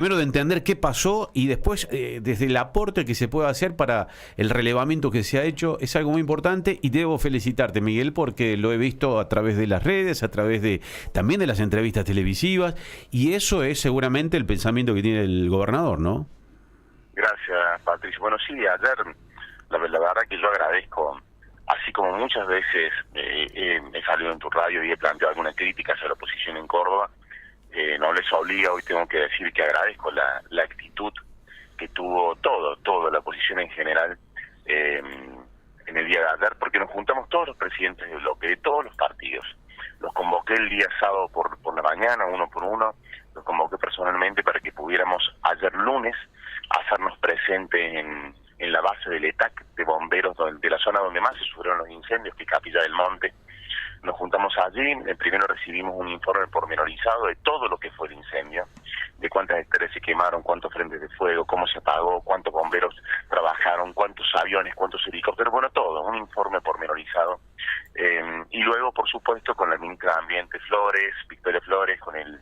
Primero de entender qué pasó y después desde el aporte que se puede hacer para el relevamiento que se ha hecho es algo muy importante y debo felicitarte, Miguel, porque lo he visto a través de las redes, a través de también de las entrevistas televisivas y eso es seguramente el pensamiento que tiene el gobernador, ¿no? Gracias, Patricio. Bueno, sí, ayer la verdad que yo agradezco, así como muchas veces he salido en tu radio y he planteado alguna crítica hacia la oposición en Córdoba. No les obliga, hoy tengo que decir que agradezco la actitud que tuvo toda la oposición en general en el día de ayer, porque nos juntamos todos los presidentes de bloque, de todos los partidos. Los convoqué el día sábado por la mañana, uno por uno, los convoqué personalmente para que pudiéramos ayer lunes hacernos presentes en la base del ETAC de bomberos de la zona donde más se sufrieron los incendios, que es Capilla del Monte. Nos juntamos allí, primero recibimos un informe pormenorizado de todo lo que fue el incendio, de cuántas hectáreas se quemaron, cuántos frentes de fuego, cómo se apagó, cuántos bomberos trabajaron, cuántos aviones, cuántos helicópteros, bueno, todo, un informe pormenorizado. Y luego, por supuesto, con la ministra de Ambiente Flores, Victoria Flores, con el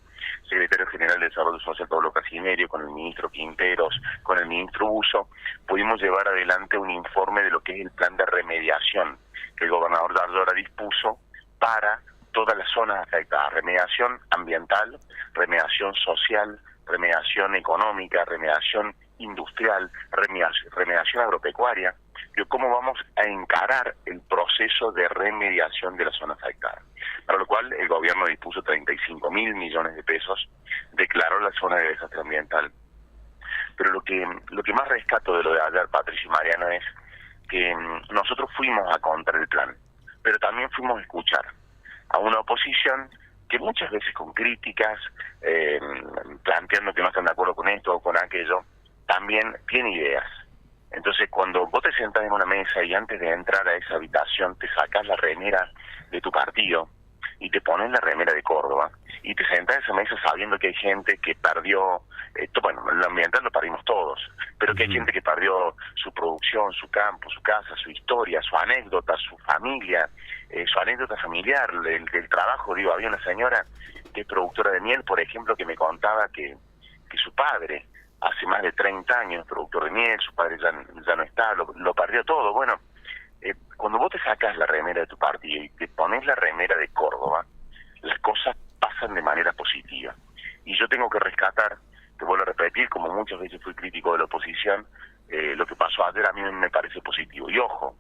secretario general de Desarrollo Social Pablo Casimerio, con el ministro Quinteros, con el ministro Busso, pudimos llevar adelante un informe de lo que es el plan de remediación que el gobernador Dardora dispuso para todas las zonas afectadas: remediación ambiental, remediación social, remediación económica, remediación industrial, remediación agropecuaria. ¿Cómo vamos a encarar el proceso de remediación de la zona afectada? Para lo cual el gobierno dispuso 35.000 millones de pesos, declaró la zona de desastre ambiental. Pero lo que más rescato de lo de ayer, Patricio y Mariano, es que nosotros fuimos a contar el plan, pero también fuimos a escuchar a una oposición que muchas veces con críticas, planteando que no están de acuerdo con esto o con aquello, también tiene ideas. Entonces, cuando vos te sentás en una mesa y antes de entrar a esa habitación te sacás la remera de tu partido y te pones la remera de Córdoba y te sentás en esa mesa sabiendo que hay gente que perdió, bueno, lo ambiental lo perdimos todos, pero que hay gente que perdió su producción, su campo, su casa, su historia, su anécdota, su familia, su anécdota familiar, del trabajo. Digo, había una señora que es productora de miel, por ejemplo, que me contaba que su padre, hace más de 30 años, productor de miel, su padre ya no está, lo perdió todo. Bueno, cuando vos te sacas la remera de tu partido y te pones la remera de Córdoba, las cosas pasan de manera positiva. Y yo tengo que rescatar, te vuelvo a repetir, como muchas veces fui crítico de la oposición, lo que pasó ayer a mí me parece positivo. Y ojo,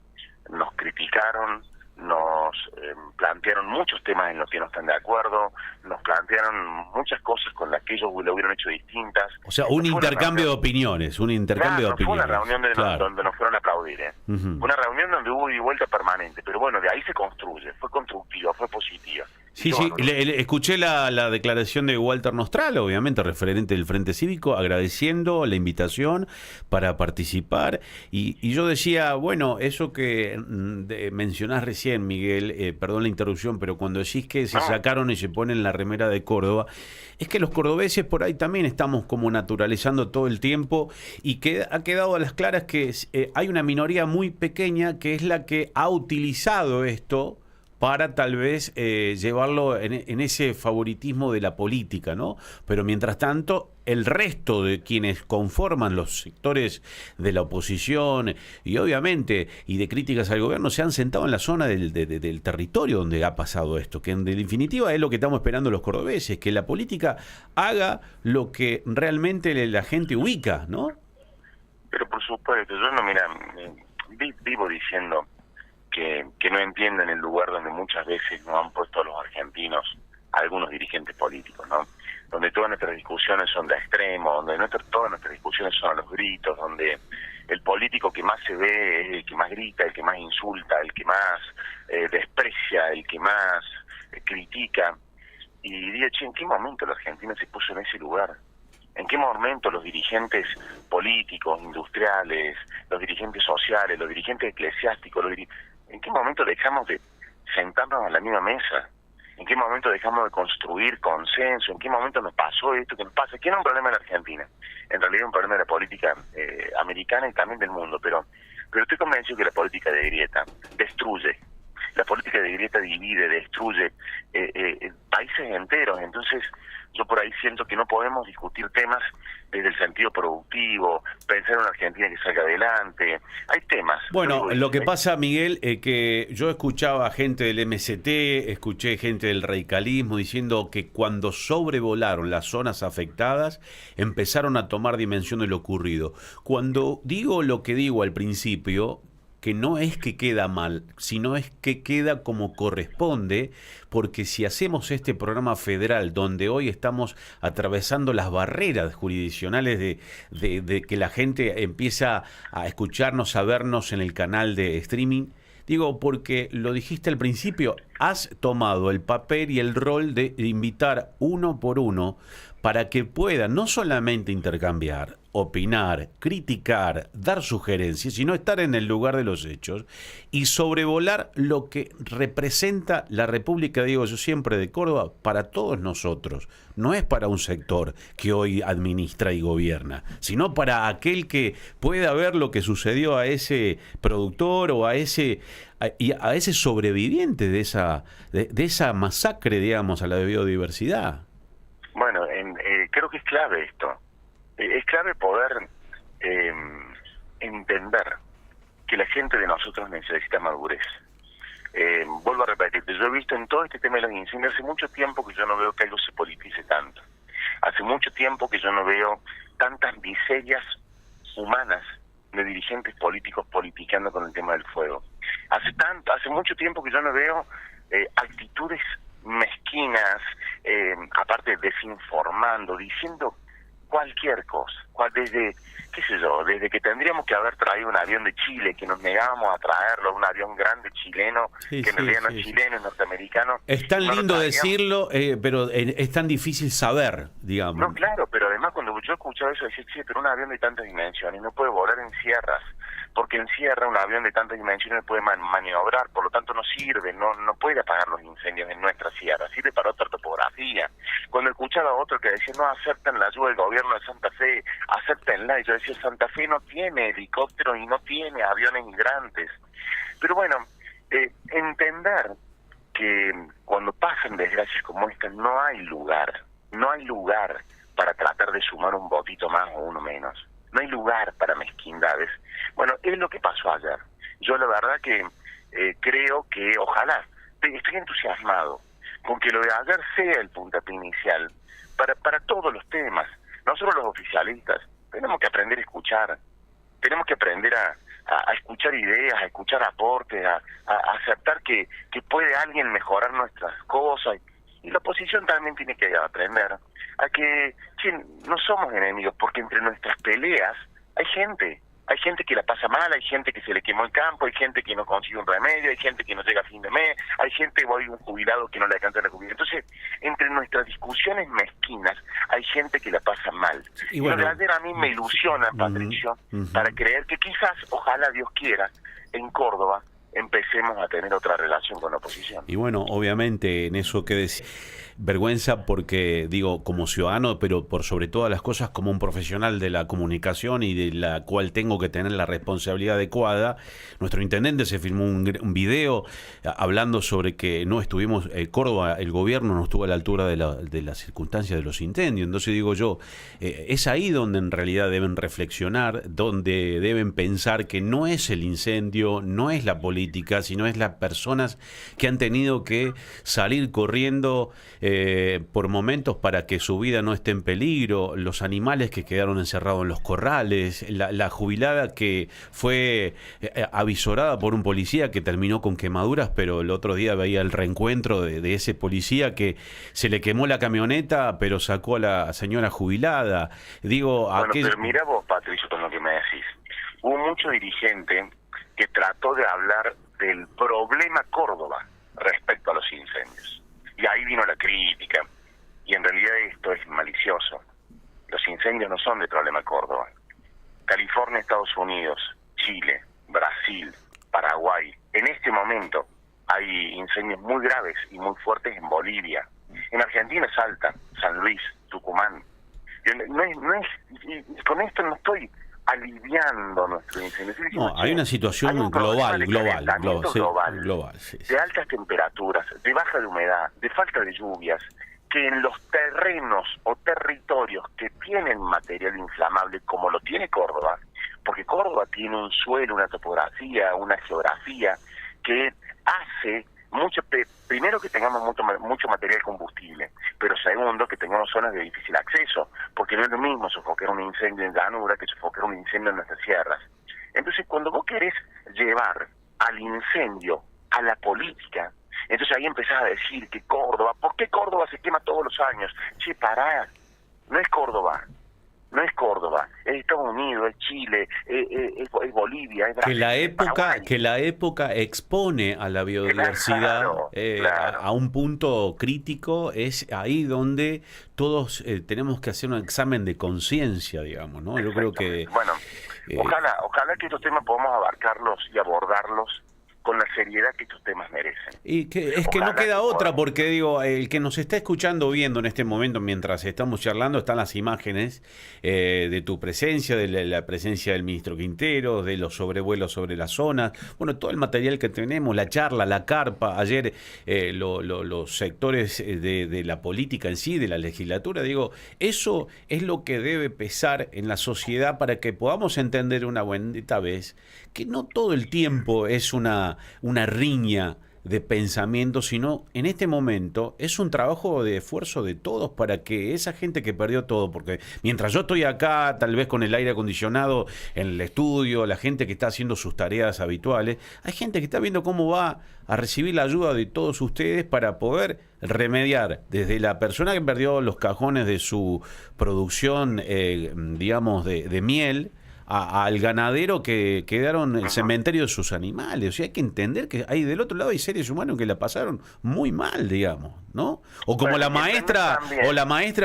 nos criticaron, nos plantearon muchos temas en los que no están de acuerdo, nos plantearon muchas cosas con las que ellos lo hubieran hecho distintas. O sea, un intercambio de opiniones, un intercambio de opiniones. Fue una reunión donde nos fueron a aplaudir, Fue una reunión donde hubo ida y vuelta permanente, pero bueno, de ahí se construye, fue constructiva, fue positiva. Sí, sí, escuché la declaración de Walter Nostral, obviamente referente del Frente Cívico, agradeciendo la invitación para participar. Y yo decía, bueno, eso que mencionás recién, Miguel, perdón la interrupción, pero cuando decís que se sacaron y se ponen la remera de Córdoba, es que los cordobeses por ahí también estamos como naturalizando todo el tiempo y que ha quedado a las claras que hay una minoría muy pequeña que es la que ha utilizado esto para tal vez llevarlo en ese favoritismo de la política, ¿no? Pero mientras tanto, el resto de quienes conforman los sectores de la oposición y obviamente y de críticas al gobierno se han sentado en la zona del territorio donde ha pasado esto, que en definitiva es lo que estamos esperando los cordobeses, que la política haga lo que realmente la gente ubica, ¿no? Pero por supuesto, yo no, mira, vivo diciendo que no entienden el lugar donde muchas veces nos han puesto a los argentinos, a algunos dirigentes políticos, ¿no? Donde todas nuestras discusiones son de extremo, donde todas nuestras discusiones son a los gritos, donde el político que más se ve es el que más grita, el que más insulta, el que más desprecia, el que más critica. Y digo, ¿en qué momento la Argentina se puso en ese lugar? ¿En qué momento los dirigentes políticos, industriales, los dirigentes sociales, los dirigentes eclesiásticos, en qué momento dejamos de sentarnos a la misma mesa? ¿En qué momento dejamos de construir consenso? ¿En qué momento nos pasó esto que nos pasa? Que no es un problema de la Argentina, en realidad es un problema de la política americana y también del mundo, pero estoy convencido que la política de grieta destruye. la política de grieta divide, destruye países enteros. Entonces yo por ahí siento que no podemos discutir temas desde el sentido productivo, pensar en una Argentina que salga adelante. Hay temas. Bueno, lo que pasa, Miguel, es que yo escuchaba gente del MST, escuché gente del radicalismo diciendo que cuando sobrevolaron las zonas afectadas empezaron a tomar dimensión de lo ocurrido. Cuando digo lo que digo al principio, que no es que queda mal, sino es que queda como corresponde, porque si hacemos este programa federal donde hoy estamos atravesando las barreras jurisdiccionales de que la gente empieza a escucharnos, a vernos en el canal de streaming, digo porque lo dijiste al principio, has tomado el papel y el rol de invitar uno por uno para que puedan no solamente intercambiar, opinar, criticar, dar sugerencias, sino estar en el lugar de los hechos y sobrevolar lo que representa la República, digo yo siempre, de Córdoba para todos nosotros. No es para un sector que hoy administra y gobierna, sino para aquel que pueda ver lo que sucedió a ese productor o a ese sobreviviente de esa masacre, digamos, a la biodiversidad. Bueno, creo que es clave esto. Es clave poder entender que la gente de nosotros necesita madurez. Vuelvo a repetirte, yo he visto en todo este tema de los incendios hace mucho tiempo que yo no veo que algo se politice tanto. Hace mucho tiempo que yo no veo tantas miserias humanas de dirigentes políticos politicando con el tema del fuego. Hace mucho tiempo que yo no veo actitudes mezquinas, aparte desinformando, diciendo cualquier cosa, desde, qué sé yo, desde que tendríamos que haber traído un avión de Chile, que nos negábamos a traerlo, un avión grande chileno, que en realidad no es chileno, es norteamericano. Es tan lindo decirlo, pero es tan difícil saber, digamos. No, claro, pero además cuando yo escuchaba eso, decía, sí, pero un avión de tantas dimensiones no puede volar en sierras, porque en sierra un avión de tantas dimensiones puede maniobrar, por lo tanto no sirve, no puede apagar los incendios en nuestra sierra, sirve para otra topografía. Cuando escuchaba a otro que decía, no aceptan la ayuda del gobierno de Santa Fe, acéptenla, y yo decía, Santa Fe no tiene helicópteros y no tiene aviones hidrantes. Pero bueno, entender que cuando pasan desgracias como esta no hay lugar para tratar de sumar un votito más o uno menos. No hay lugar para mezquindades. Bueno, es lo que pasó ayer. Yo la verdad que creo que, ojalá, estoy entusiasmado con que lo de ayer sea el puntapié inicial para todos los temas. Nosotros los oficialistas tenemos que aprender a escuchar, tenemos que aprender a escuchar ideas, a escuchar aportes, a aceptar que puede alguien mejorar nuestras cosas. Y la oposición también tiene que aprender a que no somos enemigos, porque entre nuestras peleas hay gente que la pasa mal, hay gente que se le quemó el campo, hay gente que no consigue un remedio, hay gente que no llega a fin de mes, hay gente, un jubilado que no le alcanza la jubilación. Entonces, entre nuestras discusiones mezquinas, hay gente que la pasa mal. Y bueno, lo de ayer a mí me ilusiona, Patricio, para creer que quizás, ojalá Dios quiera, en Córdoba empecemos a tener otra relación con la oposición. Y bueno, obviamente en eso que decís, vergüenza porque digo como ciudadano, pero por sobre todas las cosas como un profesional de la comunicación y de la cual tengo que tener la responsabilidad adecuada. Nuestro intendente se filmó un video hablando sobre que no estuvimos, Córdoba, el gobierno no estuvo a la altura de las circunstancias de los incendios. Entonces digo yo, es ahí donde en realidad deben reflexionar, donde deben pensar que no es el incendio, no es la política, sino es las personas que han tenido que salir corriendo por momentos para que su vida no esté en peligro, los animales que quedaron encerrados en los corrales, la jubilada que fue avisorada por un policía que terminó con quemaduras, pero el otro día veía el reencuentro de ese policía que se le quemó la camioneta, pero sacó a la señora jubilada. Digo, bueno, pero mira vos, Patricio, con lo que me decís. Hubo mucho dirigente que trató de hablar del problema Córdoba respecto a los incendios. Y ahí vino la crítica. Y en realidad esto es malicioso. Los incendios no son del problema Córdoba. California, Estados Unidos, Chile, Brasil, Paraguay. En este momento hay incendios muy graves y muy fuertes en Bolivia. En Argentina, Salta, San Luis, Tucumán. Y con esto no estoy aliviando de incendios. No, hay una situación hay un problema global, de global, calentamiento global, sí. de altas temperaturas, de baja de humedad, de falta de lluvias, que en los terrenos o territorios que tienen material inflamable, como lo tiene Córdoba, porque Córdoba tiene un suelo, una topografía, una geografía que hace mucho, primero que tengamos mucho material combustible, pero segundo que tengamos zonas de difícil acceso, porque no es lo mismo sofocar un incendio en llanura que sofocar un incendio en nuestras sierras. Entonces, cuando vos querés llevar al incendio a la política, entonces ahí empezás a decir que Córdoba, ¿por qué Córdoba se quema todos los años? Che, pará, no es Córdoba. No es Córdoba, es Estados Unidos, es Chile, es Bolivia, es Brasil, que la época expone a la biodiversidad claro. a un punto crítico, es ahí donde todos tenemos que hacer un examen de conciencia, digamos, ¿no? Yo creo que... Bueno, ojalá que estos temas podamos abarcarlos y abordarlos con la seriedad que estos temas merecen. Y que es que no queda otra, porque digo, el que nos está escuchando, viendo en este momento, mientras estamos charlando, están las imágenes de tu presencia, de la presencia del ministro Quintero, de los sobrevuelos sobre la zona, bueno, todo el material que tenemos, la charla, la carpa, ayer los sectores de la política en sí, de la legislatura, digo, eso es lo que debe pesar en la sociedad para que podamos entender una buena vez que no todo el tiempo es una riña de pensamiento, sino en este momento es un trabajo de esfuerzo de todos para que esa gente que perdió todo, porque mientras yo estoy acá, tal vez con el aire acondicionado en el estudio, la gente que está haciendo sus tareas habituales, hay gente que está viendo cómo va a recibir la ayuda de todos ustedes para poder remediar desde la persona que perdió los cajones de su producción, digamos, de miel, al ganadero que quedaron en el cementerio de sus animales. O sea, hay que entender que hay del otro lado hay seres humanos que la pasaron muy mal, digamos, ¿no? O como la maestra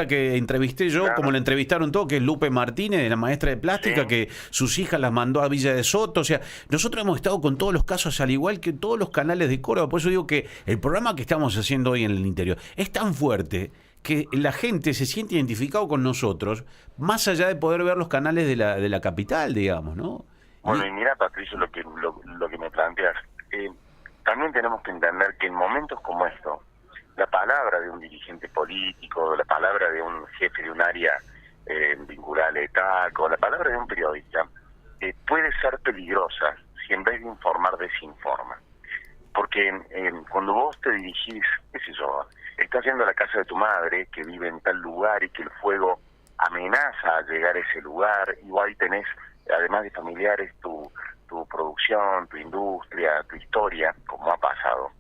que entrevisté yo, claro, como la entrevistaron todos, que es Lupe Martínez, la maestra de plástica, sí, que sus hijas las mandó a Villa de Soto. O sea, nosotros hemos estado con todos los casos, al igual que todos los canales de Córdoba. Por eso digo que el programa que estamos haciendo hoy en el interior es tan fuerte que la gente se siente identificado con nosotros, más allá de poder ver los canales de la capital, digamos, ¿no? Bueno, y mira, Patricio, lo que me planteas, también tenemos que entender que en momentos como estos, la palabra de un dirigente político, la palabra de un jefe de un área vinculada al ETAC, o la palabra de un periodista, puede ser peligrosa si en vez de informar desinforma. Porque cuando vos te dirigís, qué sé yo, estás yendo a la casa de tu madre que vive en tal lugar y que el fuego amenaza a llegar a ese lugar, y vos ahí tenés, además de familiares, tu producción, tu industria, tu historia, como ha pasado.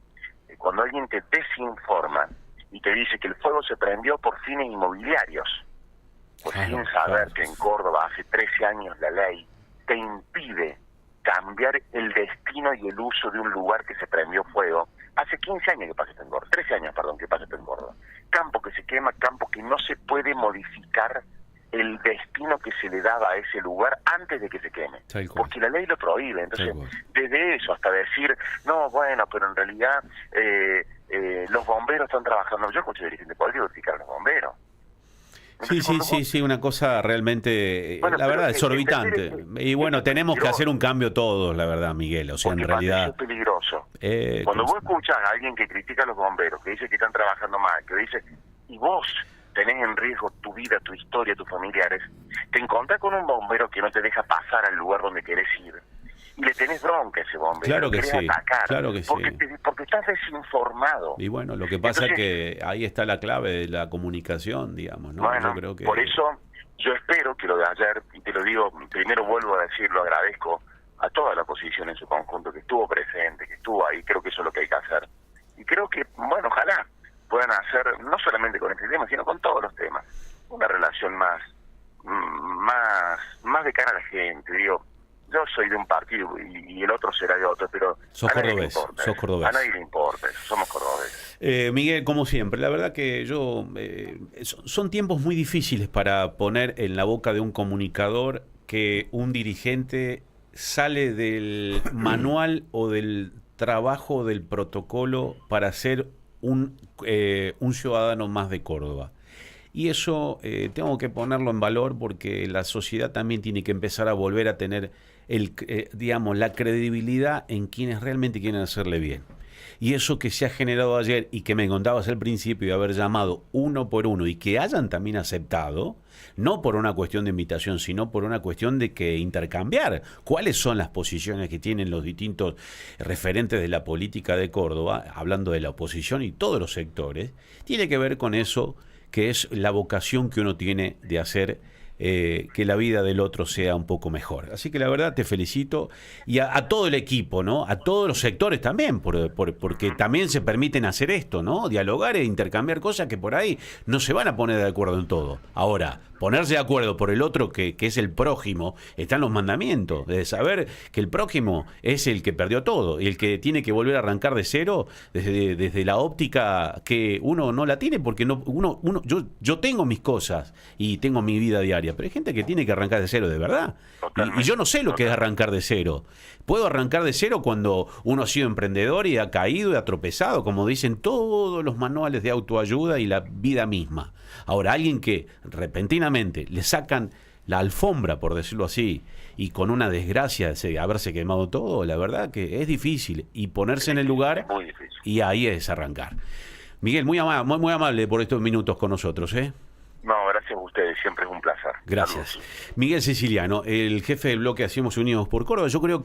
Cuando alguien te desinforma y te dice que el fuego se prendió por fines inmobiliarios, pues sin saber que en Córdoba hace 13 años la ley te impide cambiar el destino y el uso de un lugar que se prendió fuego. Hace 15 años que pasa esto en Córdoba, 13 años, perdón, que pasa esto en Córdoba. Campo que se quema, campo que no se puede modificar el destino que se le daba a ese lugar antes de que se queme, porque la ley lo prohíbe. Entonces, desde eso hasta decir, no, bueno, pero en realidad los bomberos están trabajando. Yo escuché dirigente político criticar a los bomberos. Entonces, sí, una cosa realmente, bueno, la verdad, exorbitante. Y bueno, tenemos que hacer un cambio todos, la verdad, Miguel. O sea, en realidad es peligroso. Cuando vos escuchas a alguien que critica a los bomberos, que dice que están trabajando mal, que dice, y vos tenés en riesgo tu vida, tu historia, tus familiares, te encontrás con un bombero que no te deja pasar al lugar donde querés ir, y le tenés bronca a ese bombero, claro que sí, atacar, claro que porque, sí, porque estás desinformado. Y bueno, lo que pasa es que ahí está la clave de la comunicación, digamos, ¿no? Bueno, yo creo que... por eso yo espero que lo de ayer, y te lo digo, primero vuelvo a decirlo, agradezco a toda la oposición en su conjunto que estuvo presente, que estuvo ahí, creo que eso es lo que hay que hacer. Y creo que, bueno, ojalá puedan hacer, no solamente con este tema, sino con todos los temas, una relación más de cara a la gente. Digo, yo soy de un partido y el otro será de otro, pero sos cordobés. A nadie le importa, somos cordobeses. Miguel, como siempre, la verdad que son tiempos muy difíciles para poner en la boca de un comunicador que un dirigente sale del manual o del trabajo del protocolo para ser un ciudadano más de Córdoba. Y eso tengo que ponerlo en valor porque la sociedad también tiene que empezar a volver a tener digamos, la credibilidad en quienes realmente quieren hacerle bien. Y eso que se ha generado ayer y que me contabas al principio de haber llamado uno por uno y que hayan también aceptado, no por una cuestión de invitación, sino por una cuestión de que intercambiar cuáles son las posiciones que tienen los distintos referentes de la política de Córdoba, hablando de la oposición y todos los sectores, tiene que ver con eso que es la vocación que uno tiene de hacer que la vida del otro sea un poco mejor. Así que la verdad te felicito y a todo el equipo, ¿no? A todos los sectores también, porque también se permiten hacer esto, ¿no? Dialogar e intercambiar cosas que por ahí no se van a poner de acuerdo en todo. Ahora, ponerse de acuerdo por el otro que es el prójimo, están los mandamientos, de saber que el prójimo es el que perdió todo y el que tiene que volver a arrancar de cero desde la óptica que uno no la tiene, porque yo tengo mis cosas y tengo mi vida diaria, pero hay gente que tiene que arrancar de cero de verdad. Y yo no sé lo que es arrancar de cero. Puedo arrancar de cero cuando uno ha sido emprendedor y ha caído y ha tropezado, como dicen todos los manuales de autoayuda y la vida misma. Ahora, alguien que repentinamente le sacan la alfombra, por decirlo así, y con una desgracia de haberse quemado todo, la verdad que es difícil. Y ponerse en el lugar, muy difícil. Y ahí es arrancar. Miguel, muy amable por estos minutos con nosotros, ¿eh? No, gracias a ustedes, siempre es un placer. Gracias. Saludos. Miguel Siciliano, el jefe del bloque Hacemos Unidos por Córdoba. Yo creo